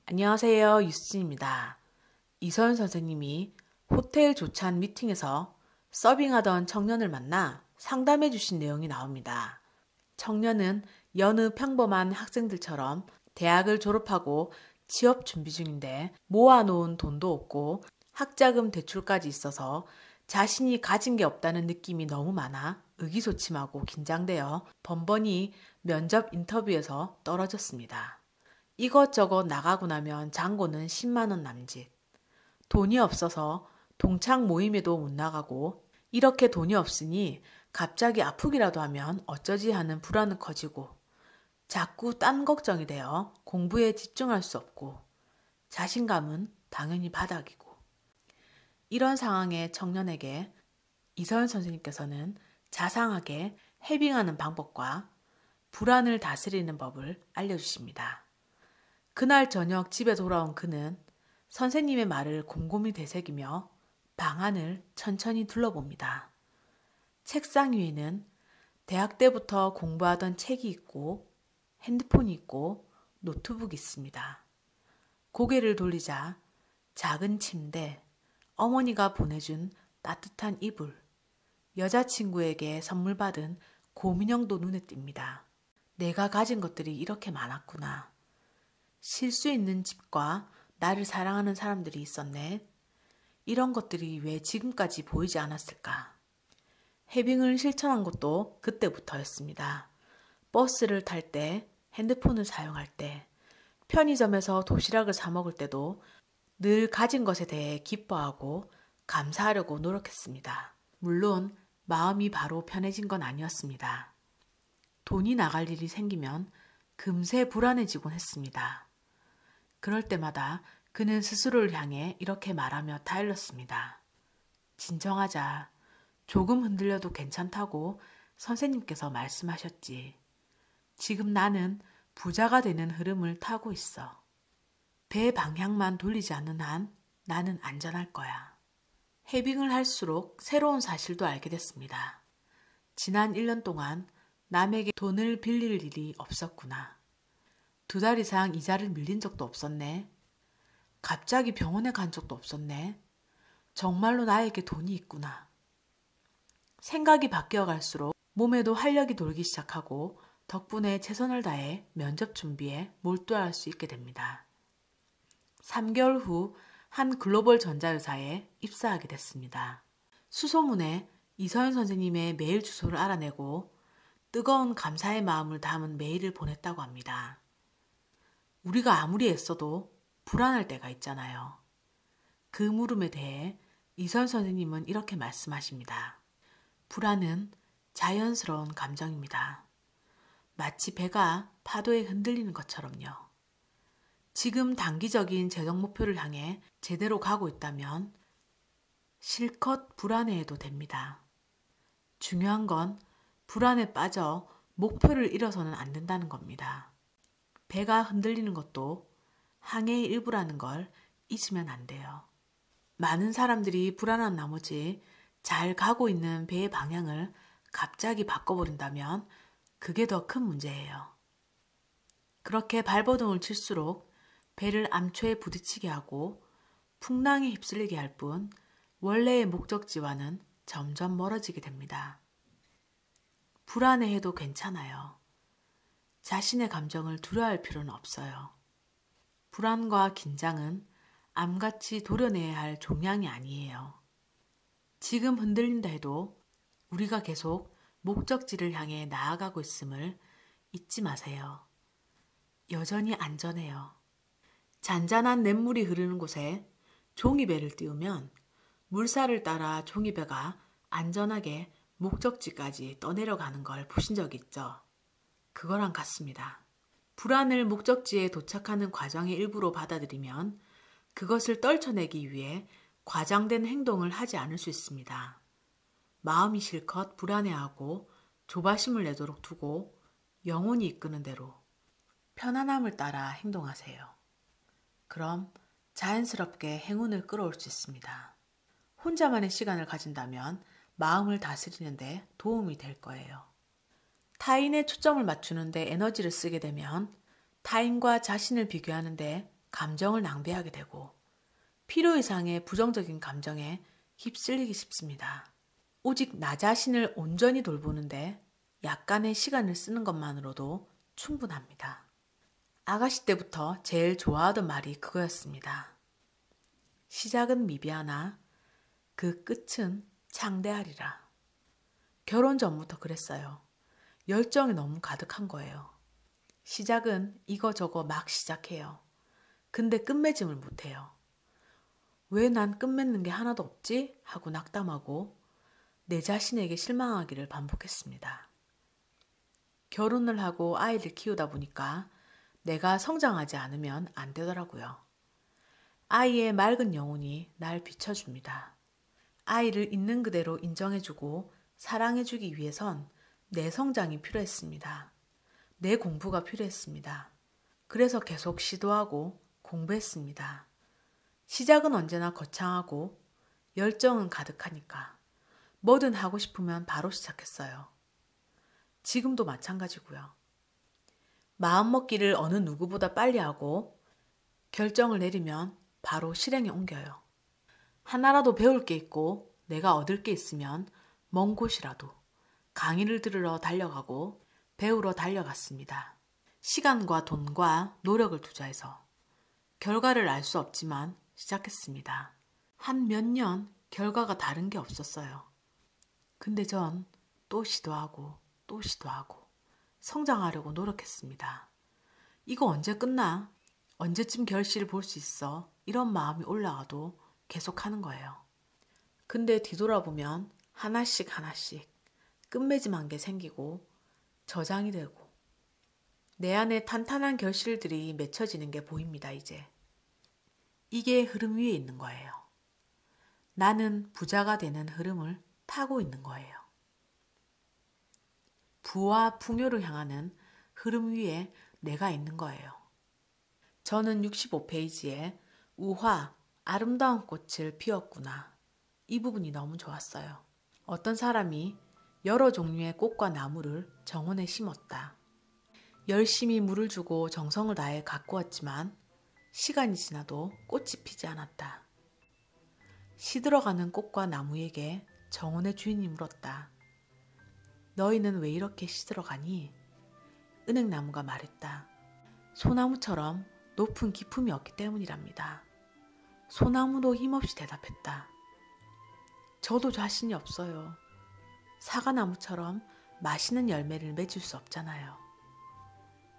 안녕하세요. 유수진입니다. 이서연 선생님이 호텔 조찬 미팅에서 서빙하던 청년을 만나 상담해 주신 내용이 나옵니다. 청년은 여느 평범한 학생들처럼 대학을 졸업하고 취업 준비 중인데 모아놓은 돈도 없고 학자금 대출까지 있어서 자신이 가진 게 없다는 느낌이 너무 많아 의기소침하고 긴장되어 번번이 면접 인터뷰에서 떨어졌습니다. 이것저것 나가고 나면 잔고는 10만 원 남짓. 돈이 없어서 동창 모임에도 못 나가고 이렇게 돈이 없으니 갑자기 아프기라도 하면 어쩌지 하는 불안은 커지고 자꾸 딴 걱정이 되어 공부에 집중할 수 없고 자신감은 당연히 바닥이고 이런 상황의 청년에게 이서연 선생님께서는 자상하게 해빙하는 방법과 불안을 다스리는 법을 알려주십니다. 그날 저녁 집에 돌아온 그는 선생님의 말을 곰곰이 되새기며 방안을 천천히 둘러봅니다. 책상 위에는 대학 때부터 공부하던 책이 있고 핸드폰이 있고 노트북이 있습니다. 고개를 돌리자 작은 침대, 어머니가 보내준 따뜻한 이불, 여자친구에게 선물 받은 곰인형도 눈에 띕니다. 내가 가진 것들이 이렇게 많았구나. 쉴 수 있는 집과 나를 사랑하는 사람들이 있었네. 이런 것들이 왜 지금까지 보이지 않았을까? 해빙을 실천한 것도 그때부터였습니다. 버스를 탈 때, 핸드폰을 사용할 때, 편의점에서 도시락을 사 먹을 때도 늘 가진 것에 대해 기뻐하고 감사하려고 노력했습니다. 물론 마음이 바로 편해진 건 아니었습니다. 돈이 나갈 일이 생기면 금세 불안해지곤 했습니다. 그럴 때마다 그는 스스로를 향해 이렇게 말하며 타일렀습니다. 진정하자. 조금 흔들려도 괜찮다고 선생님께서 말씀하셨지. 지금 나는 부자가 되는 흐름을 타고 있어. 배 방향만 돌리지 않는 한 나는 안전할 거야. 해빙을 할수록 새로운 사실도 알게 됐습니다. 지난 1년 동안 남에게 돈을 빌릴 일이 없었구나. 2달 이상 이자를 밀린 적도 없었네. 갑자기 병원에 간 적도 없었네. 정말로 나에게 돈이 있구나. 생각이 바뀌어 갈수록 몸에도 활력이 돌기 시작하고 덕분에 최선을 다해 면접 준비에 몰두할 수 있게 됩니다. 3개월 후 한 글로벌 전자회사에 입사하게 됐습니다. 수소문에 이서연 선생님의 메일 주소를 알아내고 뜨거운 감사의 마음을 담은 메일을 보냈다고 합니다. 우리가 아무리 애써도 불안할 때가 있잖아요. 그 물음에 대해 이서연 선생님은 이렇게 말씀하십니다. 불안은 자연스러운 감정입니다. 마치 배가 파도에 흔들리는 것처럼요. 지금 단기적인 재정 목표를 향해 제대로 가고 있다면 실컷 불안해해도 됩니다. 중요한 건 불안에 빠져 목표를 잃어서는 안 된다는 겁니다. 배가 흔들리는 것도 항해의 일부라는 걸 잊으면 안 돼요. 많은 사람들이 불안한 나머지 잘 가고 있는 배의 방향을 갑자기 바꿔버린다면 그게 더 큰 문제예요. 그렇게 발버둥을 칠수록 배를 암초에 부딪히게 하고 풍랑에 휩쓸리게 할 뿐 원래의 목적지와는 점점 멀어지게 됩니다. 불안해해도 괜찮아요. 자신의 감정을 두려워할 필요는 없어요. 불안과 긴장은 암같이 도려내야 할 종양이 아니에요. 지금 흔들린다 해도 우리가 계속 목적지를 향해 나아가고 있음을 잊지 마세요. 여전히 안전해요. 잔잔한 냇물이 흐르는 곳에 종이배를 띄우면 물살을 따라 종이배가 안전하게 목적지까지 떠내려가는 걸 보신 적 있죠? 그거랑 같습니다. 불안을 목적지에 도착하는 과정의 일부로 받아들이면 그것을 떨쳐내기 위해 과장된 행동을 하지 않을 수 있습니다. 마음이 실컷 불안해하고 조바심을 내도록 두고 영혼이 이끄는 대로 편안함을 따라 행동하세요. 그럼 자연스럽게 행운을 끌어올 수 있습니다. 혼자만의 시간을 가진다면 마음을 다스리는데 도움이 될 거예요. 타인의 초점을 맞추는데 에너지를 쓰게 되면 타인과 자신을 비교하는데 감정을 낭비하게 되고 필요 이상의 부정적인 감정에 휩쓸리기 쉽습니다. 오직 나 자신을 온전히 돌보는데 약간의 시간을 쓰는 것만으로도 충분합니다. 아가씨 때부터 제일 좋아하던 말이 그거였습니다. 시작은 미비하나 그 끝은 창대하리라. 결혼 전부터 그랬어요. 열정이 너무 가득한 거예요. 시작은 이거저거 막 시작해요. 근데 끝맺음을 못해요. 왜 난 끝맺는 게 하나도 없지? 하고 낙담하고 내 자신에게 실망하기를 반복했습니다. 결혼을 하고 아이를 키우다 보니까 내가 성장하지 않으면 안 되더라고요. 아이의 맑은 영혼이 날 비춰줍니다. 아이를 있는 그대로 인정해주고 사랑해주기 위해선 내 성장이 필요했습니다. 내 공부가 필요했습니다. 그래서 계속 시도하고 공부했습니다. 시작은 언제나 거창하고 열정은 가득하니까 뭐든 하고 싶으면 바로 시작했어요. 지금도 마찬가지고요. 마음먹기를 어느 누구보다 빨리 하고 결정을 내리면 바로 실행에 옮겨요. 하나라도 배울 게 있고 내가 얻을 게 있으면 먼 곳이라도 강의를 들으러 달려가고 배우러 달려갔습니다. 시간과 돈과 노력을 투자해서 결과를 알 수 없지만 시작했습니다. 한 몇 년 결과가 다른 게 없었어요. 근데 전 또 시도하고 또 시도하고 성장하려고 노력했습니다. 이거 언제 끝나? 언제쯤 결실을 볼 수 있어? 이런 마음이 올라와도 계속하는 거예요. 근데 뒤돌아보면 하나씩 끝맺음한 게 생기고 저장이 되고 내 안에 탄탄한 결실들이 맺혀지는 게 보입니다, 이제. 이게 흐름 위에 있는 거예요. 나는 부자가 되는 흐름을 타고 있는 거예요. 부와 풍요를 향하는 흐름 위에 내가 있는 거예요. 저는 65페이지에 우화, 아름다운 꽃을 피웠구나. 이 부분이 너무 좋았어요. 어떤 사람이 여러 종류의 꽃과 나무를 정원에 심었다. 열심히 물을 주고 정성을 다해 가꾸었지만 시간이 지나도 꽃이 피지 않았다. 시들어가는 꽃과 나무에게 정원의 주인이 물었다. 너희는 왜 이렇게 시들어가니? 은행나무가 말했다. 소나무처럼 높은 기품이 없기 때문이랍니다. 소나무도 힘없이 대답했다. 저도 자신이 없어요. 사과나무처럼 맛있는 열매를 맺을 수 없잖아요.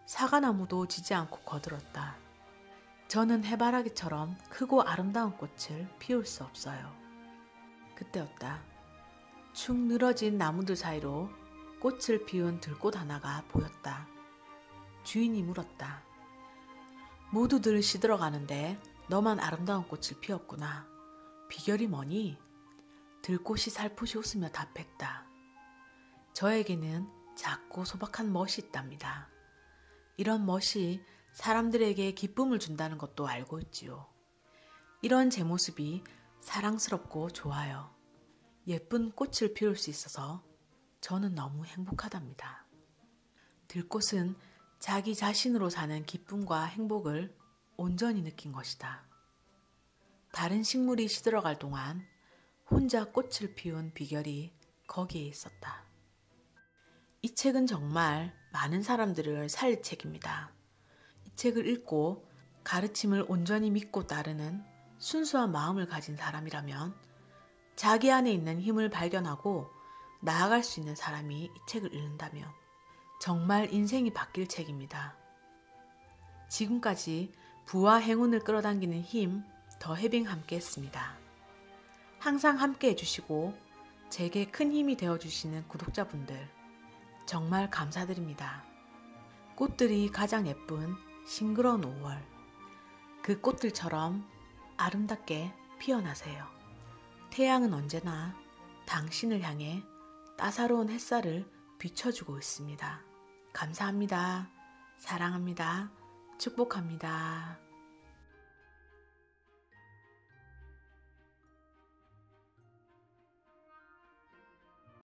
사과나무도 지지 않고 거들었다. 저는 해바라기처럼 크고 아름다운 꽃을 피울 수 없어요. 그때였다. 축 늘어진 나무들 사이로 꽃을 피운 들꽃 하나가 보였다. 주인이 물었다. 모두들 시들어가는데 너만 아름다운 꽃을 피웠구나. 비결이 뭐니? 들꽃이 살포시 웃으며 답했다. 저에게는 작고 소박한 멋이 있답니다. 이런 멋이 사람들에게 기쁨을 준다는 것도 알고 있지요. 이런 제 모습이 사랑스럽고 좋아요. 예쁜 꽃을 피울 수 있어서 저는 너무 행복하답니다. 들꽃은 자기 자신으로 사는 기쁨과 행복을 온전히 느낀 것이다. 다른 식물이 시들어갈 동안 혼자 꽃을 피운 비결이 거기에 있었다. 이 책은 정말 많은 사람들을 살릴 책입니다. 이 책을 읽고 가르침을 온전히 믿고 따르는 순수한 마음을 가진 사람이라면 자기 안에 있는 힘을 발견하고 나아갈 수 있는 사람이 이 책을 읽는다면 정말 인생이 바뀔 책입니다. 지금까지 부와 행운을 끌어당기는 힘, 더 해빙 함께 했습니다. 항상 함께 해주시고 제게 큰 힘이 되어주시는 구독자분들 정말 감사드립니다. 꽃들이 가장 예쁜 싱그러운 5월, 그 꽃들처럼 아름답게 피어나세요. 태양은 언제나 당신을 향해 따사로운 햇살을 비춰주고 있습니다. 감사합니다. 사랑합니다. 축복합니다.